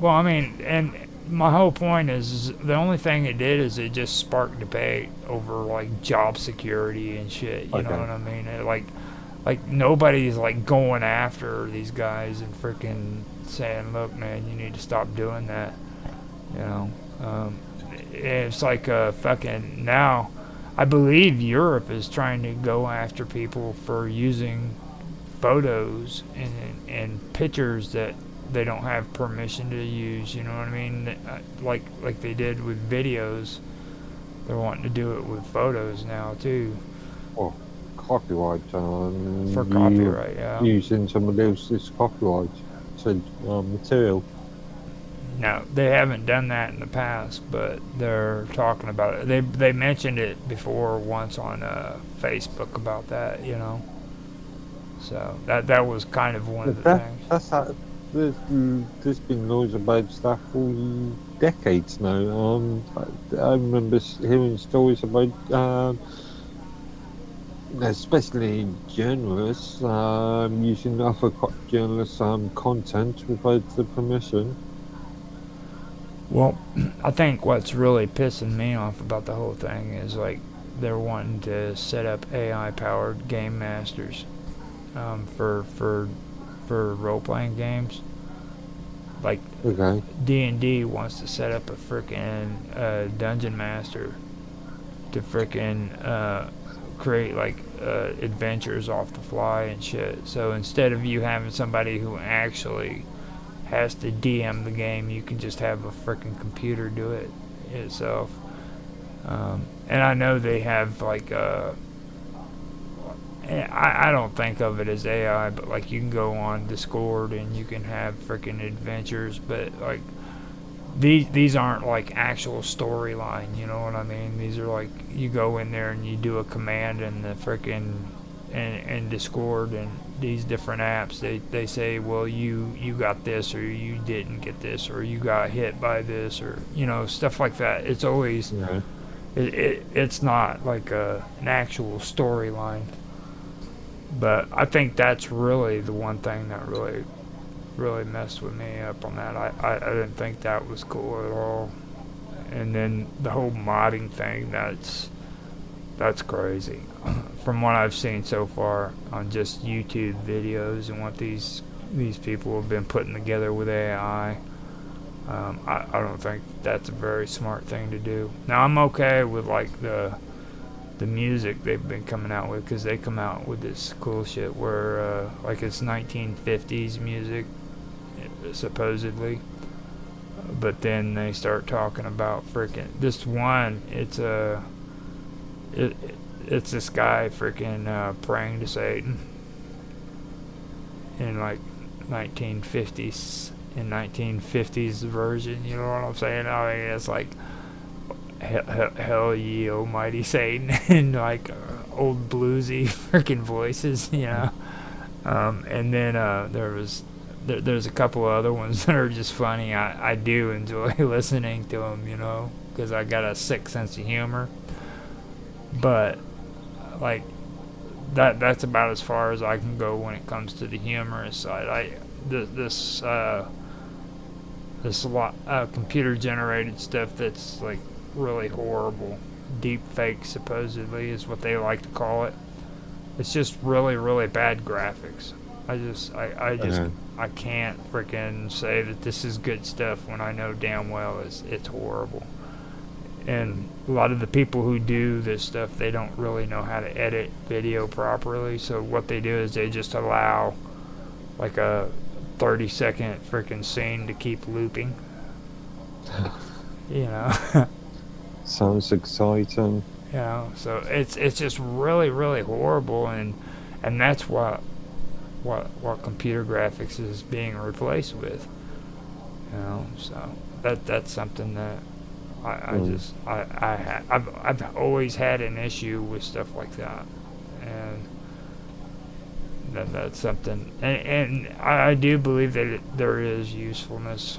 Well, I mean, and my whole point is the only thing it did is it just sparked debate over like job security and shit. You know Okay. what I mean? Like nobody's like going after these guys and freaking saying, "Look, man, you need to stop doing that." You know, um, it's like fucking now. I believe Europe is trying to go after people for using photos and pictures that they don't have permission to use. You know what I mean? Like they did with videos, they're wanting to do it with photos now too Well, copyright, for you copyright. Yeah. using somebody else's copyright said material. No, they haven't done that in the past, but they're talking about it. They mentioned it before once on Facebook about that. You know, so that was kind of one of But the things. that's how there's been laws about stuff for decades now. I remember hearing stories about, especially journalists, using other journalists' content without the permission. Well, I think what's really pissing me off about the whole thing is like they're wanting to set up AI powered game masters for role playing games. Like Okay. D&D wants to set up a freaking dungeon master to freaking create like adventures off the fly and shit. So instead of you having somebody who actually has to DM the game, you can just have a freaking computer do it itself. And I know they have like I don't think of it as AI, but like you can go on Discord and you can have freaking adventures, but like these aren't like actual storyline. You know what I mean? These are like you go in there and you do a command in the freaking in Discord and these different apps. They say, well, you got this or you didn't get this or you got hit by this or stuff like that. It's always Yeah. it's not like an actual storyline. But I think that's really the one thing that really messed with me up on that. I didn't think that was cool at all. And then the whole modding thing, that's crazy. From what I've seen so far on just YouTube videos and what these people have been putting together with AI, I don't think that's a very smart thing to do. Now I'm okay with like the music they've been coming out with because they come out with this cool shit where like it's 1950s music supposedly, but then they start talking about freaking this one. It, it's this guy freaking praying to Satan in like 1950s in 1950s version. You know what I'm saying? I mean, it's like hell ye almighty Satan and like old bluesy freaking voices, and then there's a couple of other ones that are just funny. I do enjoy listening to them, because I got a sick sense of humor. But like that's about as far as I can go when it comes to the humorous side. This lot computer generated stuff that's like really horrible. Deep fake supposedly is what they like to call it. It's just really really bad graphics. I just Yeah. I can't freaking say that this is good stuff when I know damn well it's horrible. And a lot of the people who do this stuff, they don't really know how to edit video properly. So what they do is they just allow like a 30-second freaking scene to keep looping. You know. Sounds exciting. So it's just really really horrible, and that's what computer graphics is being replaced with. So that's something that I Mm. just I've always had an issue with stuff like that, and that's something, and I do believe that there is usefulness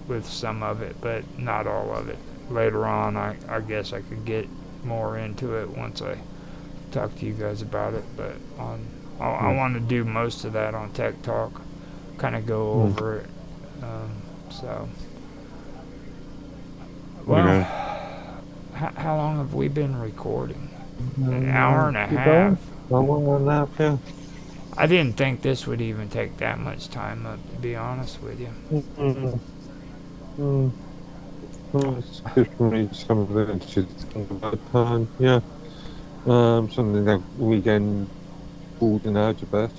with some of it, but not all of it. Later on, I guess I could get more into it once I talk to you guys about it. But I want to do most of that on Tech Talk, kind of go Mm. over it. So, well, Okay. how long have we been recording? An hour and a Keep going. half. I want that, yeah. I didn't think this would even take that much time up, to be honest with you. Mm. Mm. Well, it's good for me, something that should think about time, yeah. Something that we can broaden out a bit.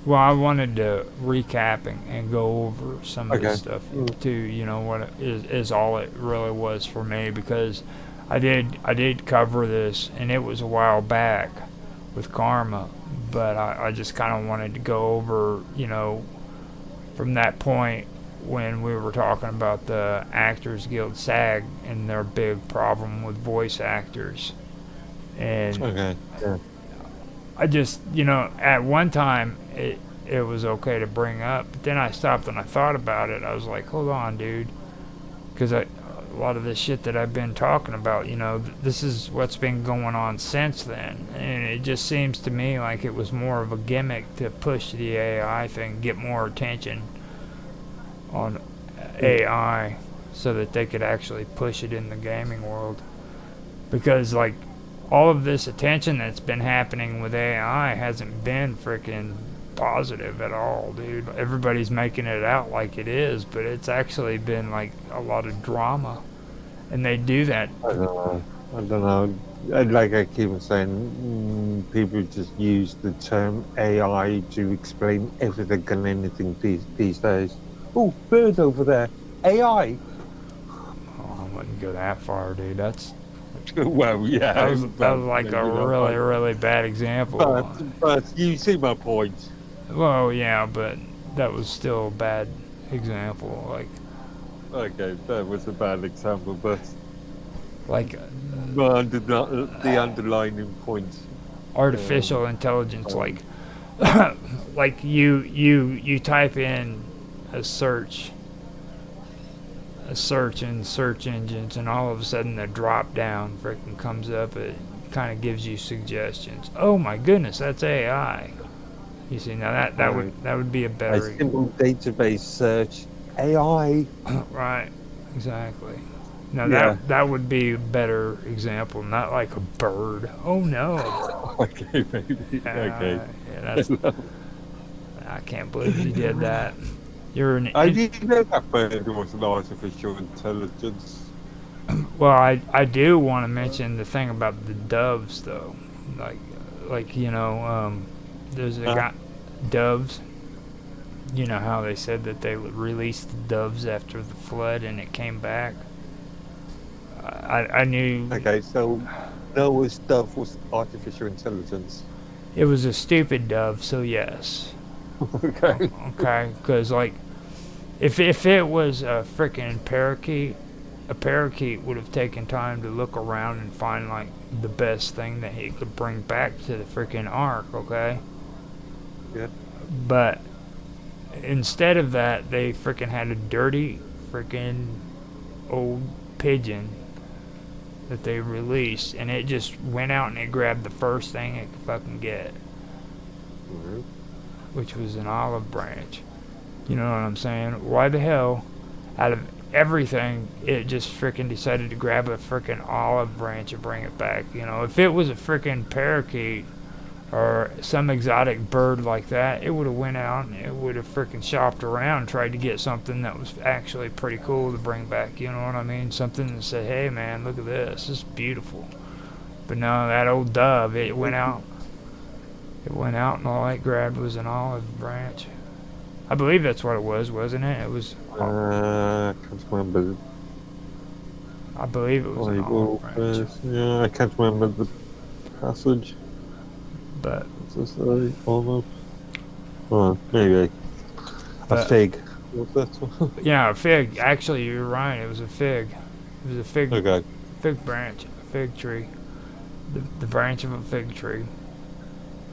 Well, I wanted to recap and go over some of this Okay. stuff Mm. too. You know what is all it really was for me, because I did cover this, and it was a while back with Karma, but I just kind of wanted to go over, from that point when we were talking about the Actors Guild SAG and their big problem with voice actors. And Okay, yeah. I just, at one time it was okay to bring up, but then I stopped and I thought about it. I was like, hold on, dude, because a lot of this shit that I've been talking about, this is what's been going on since then, and it just seems to me like it was more of a gimmick to push the AI thing, get more attention on AI, so that they could actually push it in the gaming world. Because like all of this attention that's been happening with AI hasn't been freaking positive at all, dude. Everybody's making it out like it is, but it's actually been like a lot of drama, and they do that. I don't know. I don't know. Like I keep on saying, people just use the term AI to explain everything and anything these days. Oh, bird over there. AI. Oh, I wouldn't go that far, dude. Well, That yeah, was that was like a really really bad example. but you see my point. Well, yeah, but that was still a bad example. Okay, that was a bad example, but Like the underlining point. artificial intelligence, Um, like you type in a search in search engines, and all of a sudden the drop down freaking comes up. It kind of gives you suggestions. Oh my goodness, that's AI. You see, now that would be a a better. simple database search. AI. Right, exactly. Now Yeah. that would be a better example, not like a bird. Oh no. Okay, maybe. Okay. Yeah, that's. I can't believe you did that. You're an I didn't know that bird was an artificial intelligence. Well, I do want to mention the thing about the doves, though. Like, there's a Uh, guy, doves. You know how they said that they released the doves after the flood and it came back? I knew okay, so Noah's dove was artificial intelligence. it was a stupid dove, so yes. Okay. Okay, because, like, if it was a freaking parakeet, a parakeet would have taken time to look around and find like the best thing that he could bring back to the freaking ark, okay? Yeah. But instead of that, they freaking had a dirty freaking old pigeon that they released, and it just went out and it grabbed the first thing it could fucking get, Mhm. which was an olive branch. You know what I'm saying? Why the hell, out of everything, it just freaking decided to grab a freaking olive branch and bring it back? If it was a freaking parakeet or some exotic bird like that, it would have went out and it would have freaking shopped around and tried to get something that was actually pretty cool to bring back. You know what I mean? Something that said, hey man, look at this. This is beautiful. But no, that old dove, it went out. It went out and all it grabbed was an olive branch. I believe that's what it was, wasn't it? It was. I can't remember. I believe it was an olive branch. Yeah, I can't remember the passage. But What's this say? Olive. Oh, maybe a but fig. What's that? yeah, a fig. Actually, you're right. It was a fig. It was a Okay. fig branch, a fig tree, the branch of a fig tree.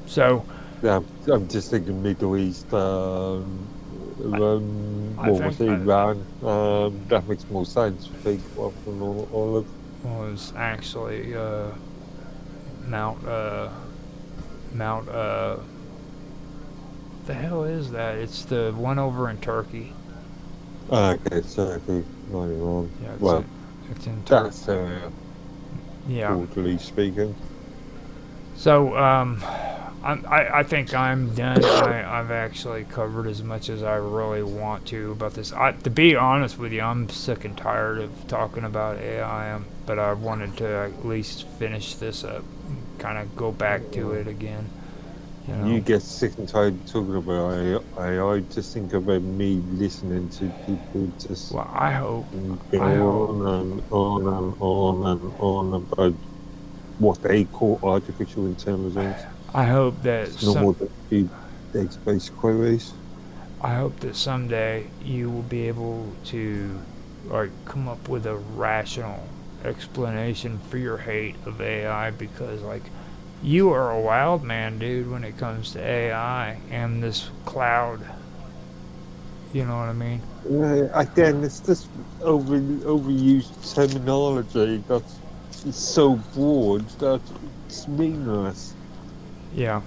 So Yeah, I'm just thinking Middle East. I What was think it? Iran. That makes more sense. Fig rather than olive. was actually Mount Mount the hell is that? It's the one over in Turkey. Okay, Turkey, 91. Yeah, Well, it's in Turkey. that's Yeah. broadly speaking. So I think I'm done. I've actually covered as much as I really want to about this. To be honest with you, I'm sick and tired of talking about AI. But I wanted to at least finish this up, kind of go back to it again. You You know. get sick and tired of talking about AI. Just think about me listening to people just Well, I hope. go I hope. on and on and on and on about what they call artificial intelligence. I hope that It's not some. more than a few database queries. I hope that someday you will be able to, like, come up with a rational explanation for your hate of AI because, like, you are a wild man, dude, when it comes to AI and this cloud. You know what I mean? Again, it's just overused terminology that's so broad that it's meaningless. Yeah.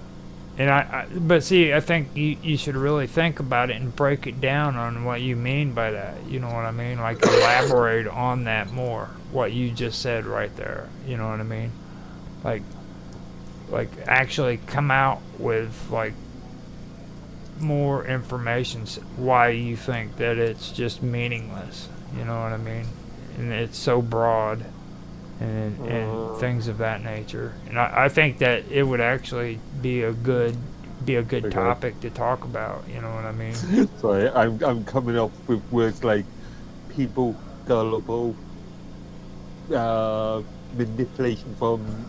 And but see, I think you should really think about it and break it down on what you mean by that. You know what I mean? Like, elaborate on that more. What you just said right there. You know what I mean? Like, actually come out with, like, more information why you think that it's just meaningless. You know what I mean? And it's so broad and things of that nature. And I think that it would actually be a good Okay. topic to talk about. You know what I mean? Sorry, I'm coming up with words like people gullible, uh, manipulation from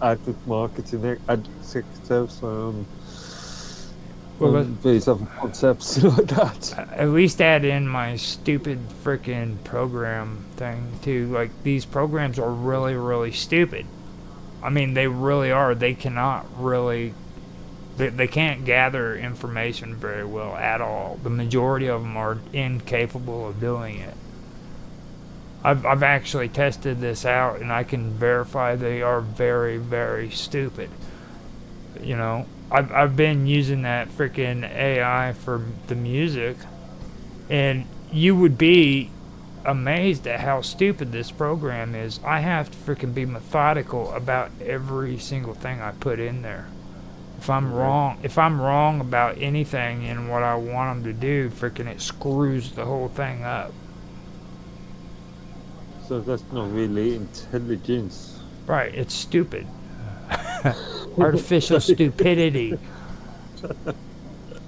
advert marketing executives, Well, various other concepts like that. at least add in my stupid freaking program thing too. Like, these programs are really, really stupid. I mean, they really are. They cannot really. They can't gather information very well at all. The majority of them are incapable of doing it. I've actually tested this out, and I can verify they are very, very stupid. You know, I've been using that freaking AI for the music, and you would be amazed at how stupid this program is. I have to freaking be methodical about every single thing I put in there. Okay. If I'm wrong about anything in what I want them to do, freaking it screws the whole thing up. So that's not really intelligence. Right? It's stupid. Artificial stupidity.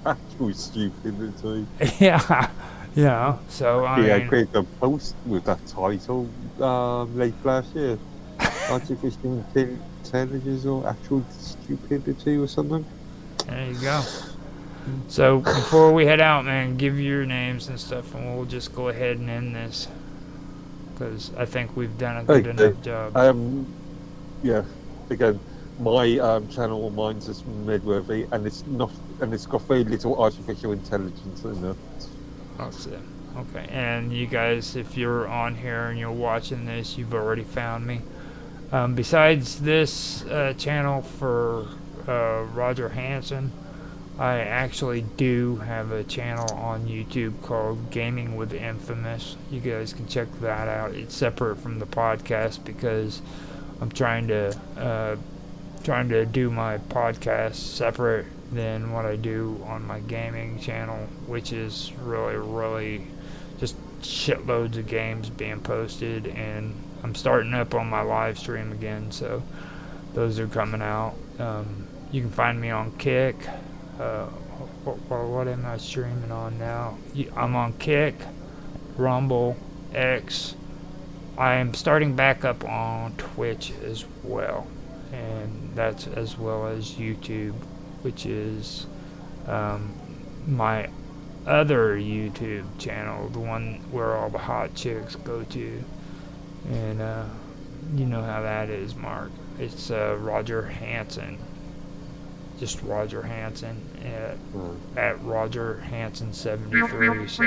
Actual stupidity. Yeah. Yeah. So Yeah, I I mean, created a post with that title late last year. Artificial intelligence or actual stupidity or something. there you go. So before we head out, man, give your names and stuff, and we'll just go ahead and end this because I think we've done a good Okay. enough job. Yeah. Again, my channel or mine's is Midworthy, and it's got very little artificial intelligence in it. That's it. Okay. And you guys, if you're on here and you're watching this, you've already found me. Besides this channel for Roger Hansen, I actually do have a channel on YouTube called Gaming with Infamous. You guys can check that out. It's separate from the podcast because I'm trying to do my podcast separate than what I do on my gaming channel, which is really, really just shitloads of games being posted, and I'm starting up on my live stream again, so those are coming out. You can find me on Kick. What am I streaming on now? I'm on Kick, Rumble, X. I am starting back up on Twitch as well, and that's as well as YouTube, which is my other YouTube channel, the one where all the hot chicks go to. And you know how that is, Mark. It's Roger Hansen. Just Roger Hansen at Roger Hansen 73. So.